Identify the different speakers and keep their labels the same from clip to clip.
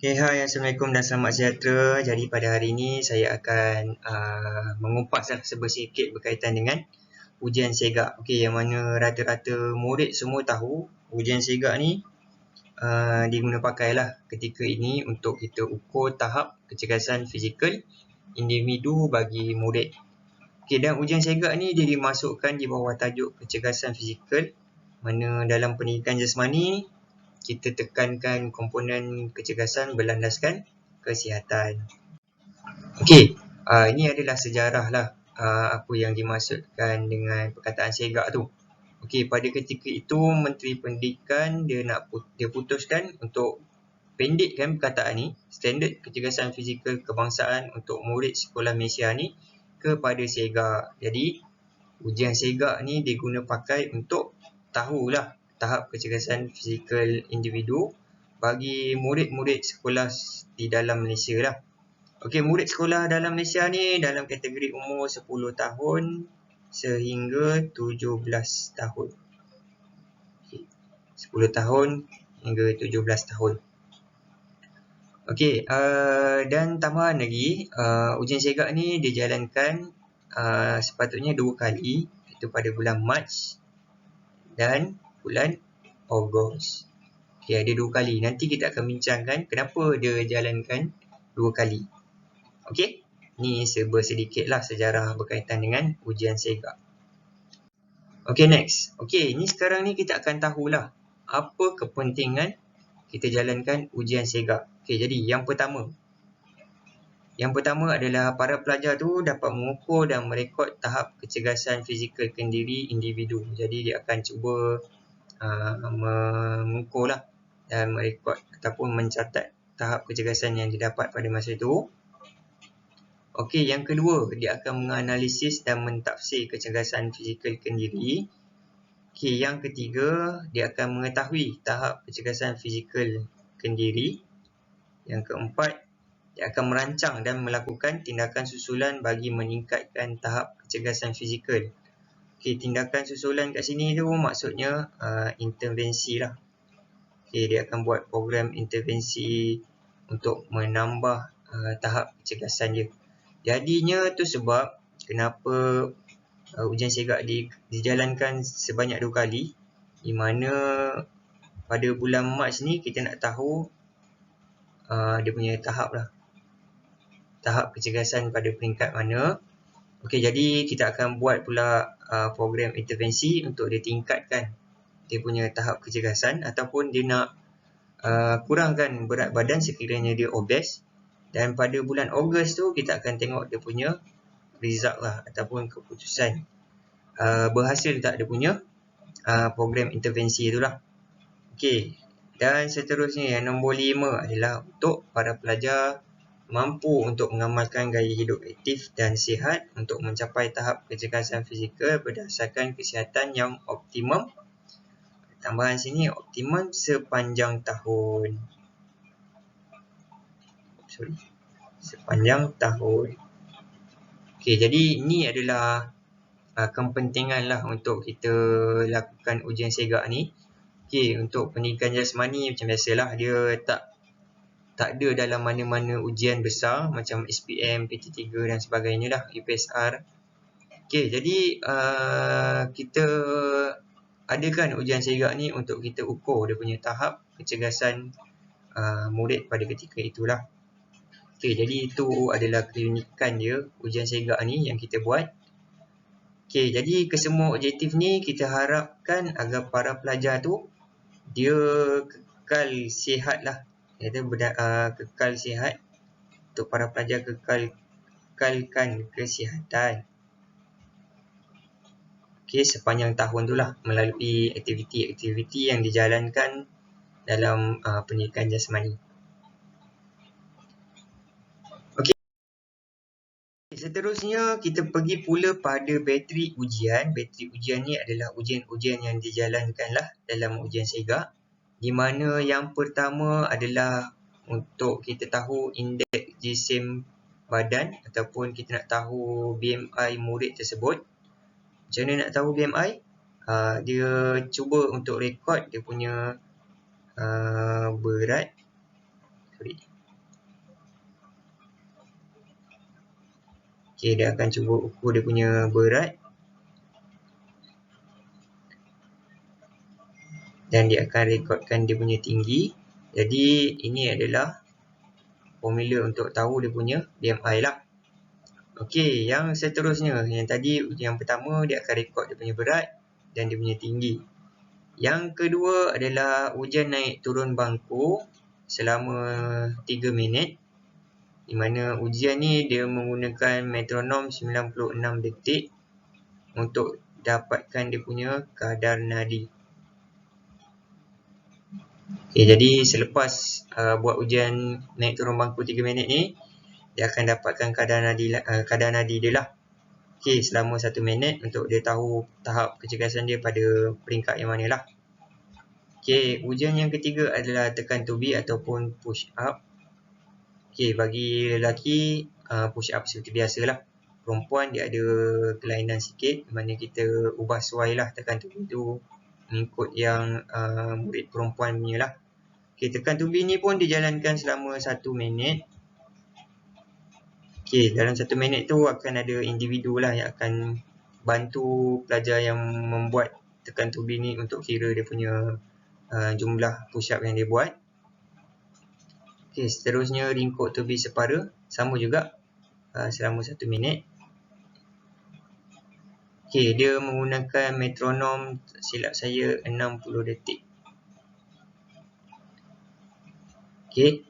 Speaker 1: Hai, Assalamualaikum dan selamat sejahtera. Jadi pada hari ini saya akan mengupas sedikit berkaitan dengan ujian segak. Okey, yang mana rata-rata murid semua tahu ujian segak ni diguna pakailah ketika ini untuk kita ukur tahap kecergasan fizikal individu bagi murid. Okey, dan ujian segak ni dia dimasukkan di bawah tajuk kecergasan fizikal, mana dalam pendidikan jasmani kita tekankan komponen kecergasan berlandaskan kesihatan. Okey, ini adalah sejarah lah apa yang dimaksudkan dengan perkataan segak tu. Okey, pada ketika itu Menteri Pendidikan dia putuskan untuk pendekkan perkataan ni, standard kecergasan fizikal kebangsaan untuk murid sekolah Malaysia ni kepada segak. Jadi ujian segak ni diguna pakai untuk tahulah tahap kecergasan fizikal individu bagi murid-murid sekolah di dalam Malaysia lah. Okey, murid sekolah dalam Malaysia ni dalam kategori umur 10 tahun sehingga 17 tahun. Okay. 10 tahun hingga 17 tahun. Okey, dan tambahan lagi, ujian segak ni dijalankan sepatutnya 2 kali, iaitu pada bulan Mac dan bulan Ogos. Okey, ada 2 kali. Nanti kita akan bincangkan kenapa dia jalankan 2 kali. Okey, ni sedikitlah sejarah berkaitan dengan ujian segak. Okey, next. Okey, ni sekarang ni kita akan tahulah apa kepentingan kita jalankan ujian segak. Okey, jadi yang pertama adalah para pelajar tu dapat mengukur dan merekod tahap kecergasan fizikal kendiri individu. Jadi dia akan cuba mengukurlah dan merekod ataupun mencatat tahap kecergasan yang didapat pada masa itu. Okey, yang kedua, dia akan menganalisis dan mentafsir kecergasan fizikal kendiri. Okey, yang ketiga, dia akan mengetahui tahap kecergasan fizikal kendiri. Yang keempat, dia akan merancang dan melakukan tindakan susulan bagi meningkatkan tahap kecergasan fizikal. Okey, tindakan susulan kat sini tu maksudnya intervensi lah. Okey, dia akan buat program intervensi untuk menambah tahap kecergasan dia. Jadinya tu sebab kenapa ujian segak dijalankan sebanyak 2 kali, di mana pada bulan Mac ni kita nak tahu dia punya tahap lah. Tahap kecergasan pada peringkat mana. Okey, jadi kita akan buat pula program intervensi untuk dia tingkatkan dia punya tahap kecergasan ataupun dia nak kurangkan berat badan sekiranya dia obes. Dan pada bulan Ogos tu kita akan tengok dia punya result lah ataupun keputusan berhasil tak dia punya program intervensi tu lah. Okey, dan seterusnya yang nombor 5 adalah untuk para pelajar mampu untuk mengamalkan gaya hidup aktif dan sihat untuk mencapai tahap kecergasan fizikal berdasarkan kesihatan yang optimum. Tambahan sini optimum sepanjang tahun. Sepanjang tahun. Okey, jadi ini adalah kepentingan lah untuk kita lakukan ujian segak ni. Okey, untuk pendidikan jasmani macam biasalah, dia tak ada dalam mana-mana ujian besar macam SPM, PT3 dan sebagainya lah, UPSR. Okey, jadi kita adakan ujian segak ni untuk kita ukur dia punya tahap kecergasan murid pada ketika itulah. Okey, jadi itu adalah keunikan dia ujian segak ni yang kita buat. Okey, jadi kesemua objektif ni kita harapkan agar para pelajar tu dia kekal sihat lah. Kekal sihat. Untuk para pelajar kekalkan kesihatan. Okey, sepanjang tahun tu lah melalui aktiviti-aktiviti yang dijalankan dalam pendidikan jasmani. Seterusnya kita pergi pula pada bateri ujian. Bateri ujian ni adalah ujian-ujian yang dijalankanlah dalam ujian segak, di mana yang pertama adalah untuk kita tahu indeks jisim badan ataupun kita nak tahu BMI murid tersebut. Macam mana nak tahu BMI? Dia cuba untuk rekod dia punya berat Okay, dia akan cuba ukur dia punya berat. Dan dia akan rekodkan dia punya tinggi. Jadi ini adalah formula untuk tahu dia punya BMI lah. Okey, yang seterusnya, yang tadi yang pertama dia akan rekod dia punya berat dan dia punya tinggi. Yang kedua adalah ujian naik turun bangku selama 3 minit. Di mana ujian ni dia menggunakan metronom 96 detik untuk dapatkan dia punya kadar nadi. Okay, jadi selepas buat ujian naik turun bangku 3 minit ni, dia akan dapatkan kadar nadi dia lah. Okay, selama 1 minit untuk dia tahu tahap kecergasan dia pada peringkat yang mana lah. Okay, ujian yang ketiga adalah tekan tubi ataupun push up. Okay, bagi lelaki push up seperti biasa lah. Perempuan dia ada kelainan sikit, mana kita ubah sesuai lah tekan tubi tu mengikut yang murid perempuan punya lah. Okay, tekan tubi ni pun dijalankan selama 1 minit. Okay, dalam 1 minit tu akan ada individu lah yang akan bantu pelajar yang membuat tekan tubi ni untuk kira dia punya jumlah push up yang dia buat. Okay, seterusnya ringkuk tubi separa, sama juga selama 1 minit. Okay, dia menggunakan metronom, silap saya 60 detik. Okay,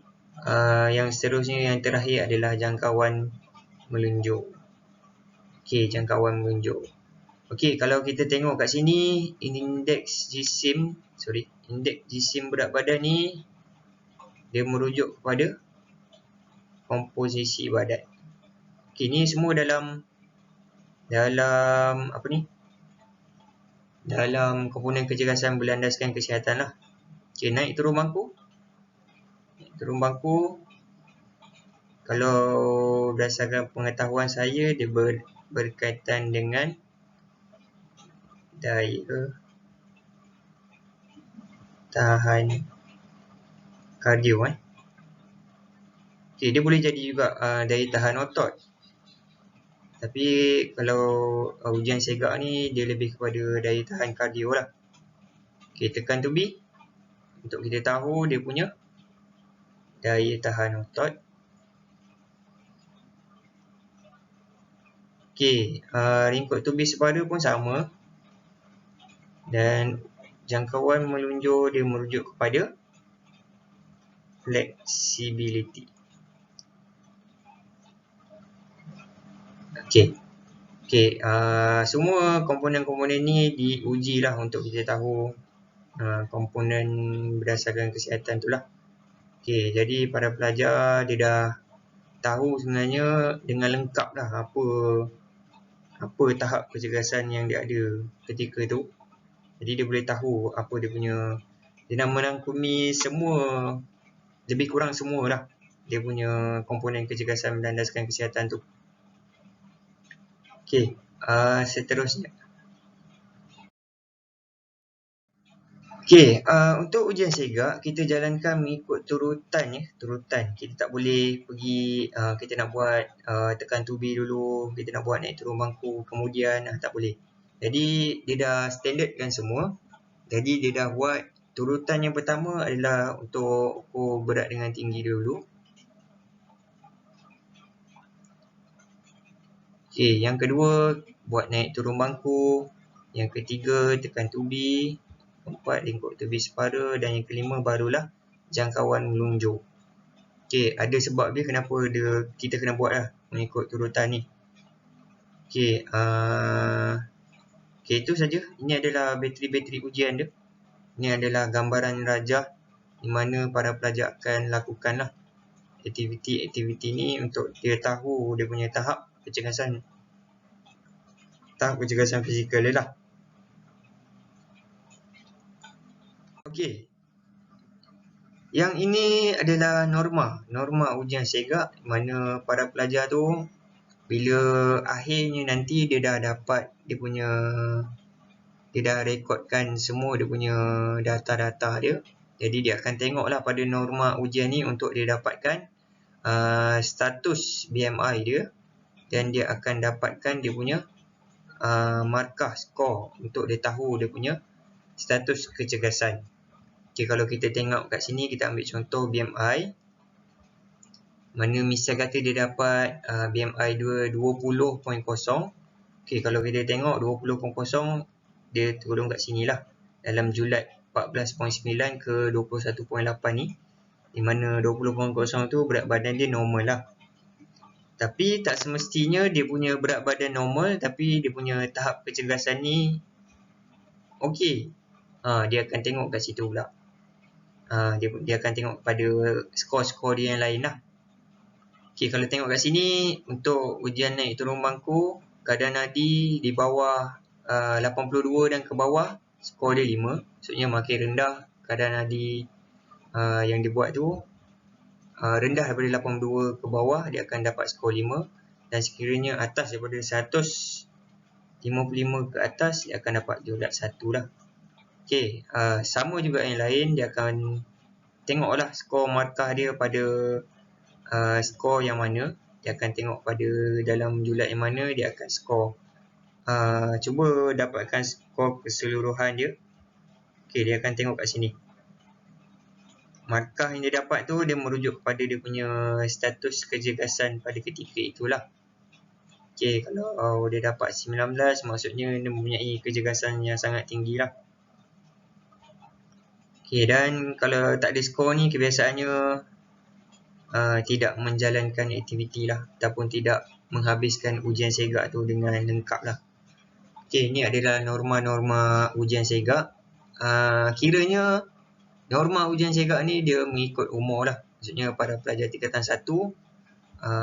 Speaker 1: yang seterusnya yang terakhir adalah jangkauan melunjuk. Okay, jangkauan melunjuk. Okay, kalau kita tengok kat sini, indeks jisim berat badan ni dia merujuk kepada komposisi badan. Okay, ni semua dalam apa ni? Dalam komponen kecergasan berlandaskan kesihatan lah. Okay, naik turun bangku. Kalau berdasarkan pengetahuan saya, dia berkaitan dengan daya tahan kardio. Okay, dia boleh jadi juga daya tahan otot. Tapi kalau ujian segak ni dia lebih kepada daya tahan kardio lah. Okay, tekan tubi untuk kita tahu dia punya daya tahan otot. Okay, ringkuk tubi separa pun sama. Dan jangkauan melunjur dia merujuk kepada flexibility. Okay, semua komponen-komponen ni diuji lah untuk kita tahu komponen berdasarkan kesihatan tu lah. Okay, jadi para pelajar dia dah tahu sebenarnya dengan lengkap lah apa tahap kecergasan yang dia ada ketika tu. Jadi dia boleh tahu apa dia punya, dia nak merangkumi semua, lebih kurang semua lah dia punya komponen kecergasan berlandaskan kesihatan tu. Okay, seterusnya. Okay, untuk ujian segak kita jalankan mengikut turutan. Kita tak boleh pergi kita nak buat tekan tubi dulu, kita nak buat naik turun bangku kemudian, tak boleh. Jadi dia dah standardkan semua. Jadi dia dah buat turutan yang pertama adalah untuk ukur berat dengan tinggi dulu. Okay, yang kedua buat naik turun bangku. Yang ketiga tekan tubi. Keempat ringkuk tubi separa. Dan yang kelima barulah jangkauan melunjur. Okay, ada sebab dia kenapa kita kena buat lah mengikut turutan ni. Okay, itu saja. Ini adalah bateri-bateri ujian dia. Ini adalah gambaran rajah di mana para pelajar akan lakukan lah aktiviti-aktiviti ni untuk dia tahu dia punya tahap kecergasan fizikal dia lah. Okey. Yang ini adalah norma ujian segak, mana para pelajar tu bila akhirnya nanti dia dah dapat dia dah rekodkan semua dia punya data-data dia. Jadi dia akan tengoklah pada norma ujian ni untuk dia dapatkan status BMI dia dan dia akan dapatkan dia punya markah skor untuk dia tahu dia punya status kecergasan. Okay, kalau kita tengok kat sini, kita ambil contoh BMI. Mana misal kata dia dapat BMI 20.0. Okay, kalau kita tengok 20.0, dia turun kat sini lah. Dalam julat 14.9 ke 21.8 ni. Di mana 20.0 tu berat badan dia normal lah. Tapi tak semestinya dia punya berat badan normal, tapi dia punya tahap kecergasan ni okey. Dia akan tengok kat situ pula. Dia akan tengok pada skor-skor dia yang lain lah. Okay, kalau tengok kat sini, untuk ujian naik turun bangku, kadar nadi di bawah 82 dan ke bawah, skor dia 5. Maksudnya makin rendah kadar nadi yang dia buat tu, rendah daripada 82 ke bawah, dia akan dapat skor 5. Dan sekiranya atas daripada 155 ke atas, dia akan dapat julat 1 lah. Okay, sama juga yang lain, dia akan tengoklah skor markah dia pada skor yang mana. Dia akan tengok pada dalam julat yang mana dia akan skor. Cuba dapatkan skor keseluruhan dia. Okay, dia akan tengok kat sini. Markah yang dia dapat tu, dia merujuk kepada dia punya status kecergasan pada ketika itulah. Okay, kalau dia dapat 19, maksudnya dia mempunyai kecergasan yang sangat tinggi lah. Okay, dan kalau tak ada skor ni, kebiasaannya tidak menjalankan aktiviti lah, ataupun tidak menghabiskan ujian segak tu dengan lengkap lah. Okay, ni adalah norma-norma ujian segak. Kiranya norma ujian segak ni dia mengikut umur lah. Maksudnya pada pelajar tingkatan 1,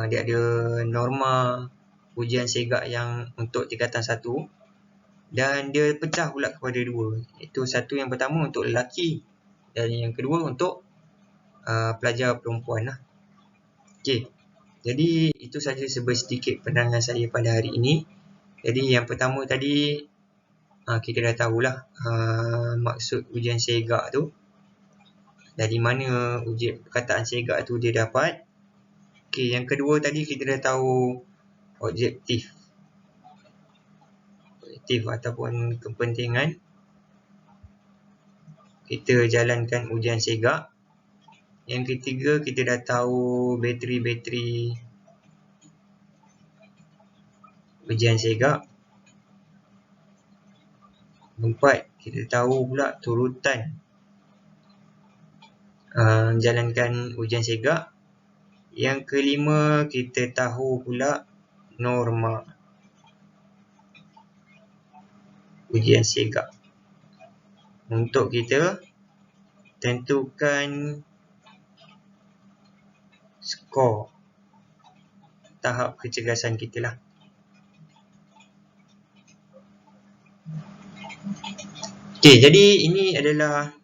Speaker 1: dia ada norma ujian segak yang untuk tingkatan 1, dan dia pecah pula kepada 2. Iaitu satu yang pertama untuk lelaki dan yang kedua untuk pelajar perempuan lah. Okay, jadi itu saja sedikit penerangan saya pada hari ini. Jadi yang pertama tadi, kita dah tahulah maksud ujian segak tu, dari mana perkataan segak tu dia dapat. Okay, yang kedua tadi kita dah tahu objektif ataupun kepentingan kita jalankan ujian segak. Yang ketiga, kita dah tahu bateri ujian segak. Keempat, kita tahu pula turutan menjalankan ujian segak. Yang kelima, kita tahu pula norma ujian segak untuk kita tentukan skor tahap kecergasan kita lah. Okay, jadi ini adalah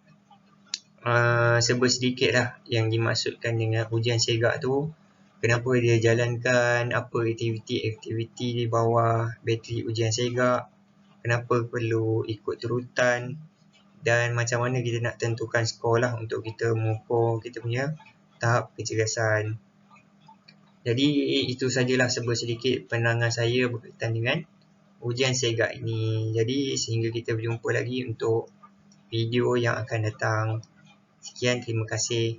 Speaker 1: sedikit lah yang dimaksudkan dengan ujian segak tu. Kenapa dia jalankan, apa aktiviti di bawah bateri ujian segak, kenapa perlu ikut turutan, dan macam mana kita nak tentukan skor lah untuk kita mengukur kita punya tahap kecergasan. Jadi itu sajalah sedikit penerangan saya berkaitan dengan ujian segak ini. Jadi sehingga kita berjumpa lagi untuk video yang akan datang. Sekian, terima kasih.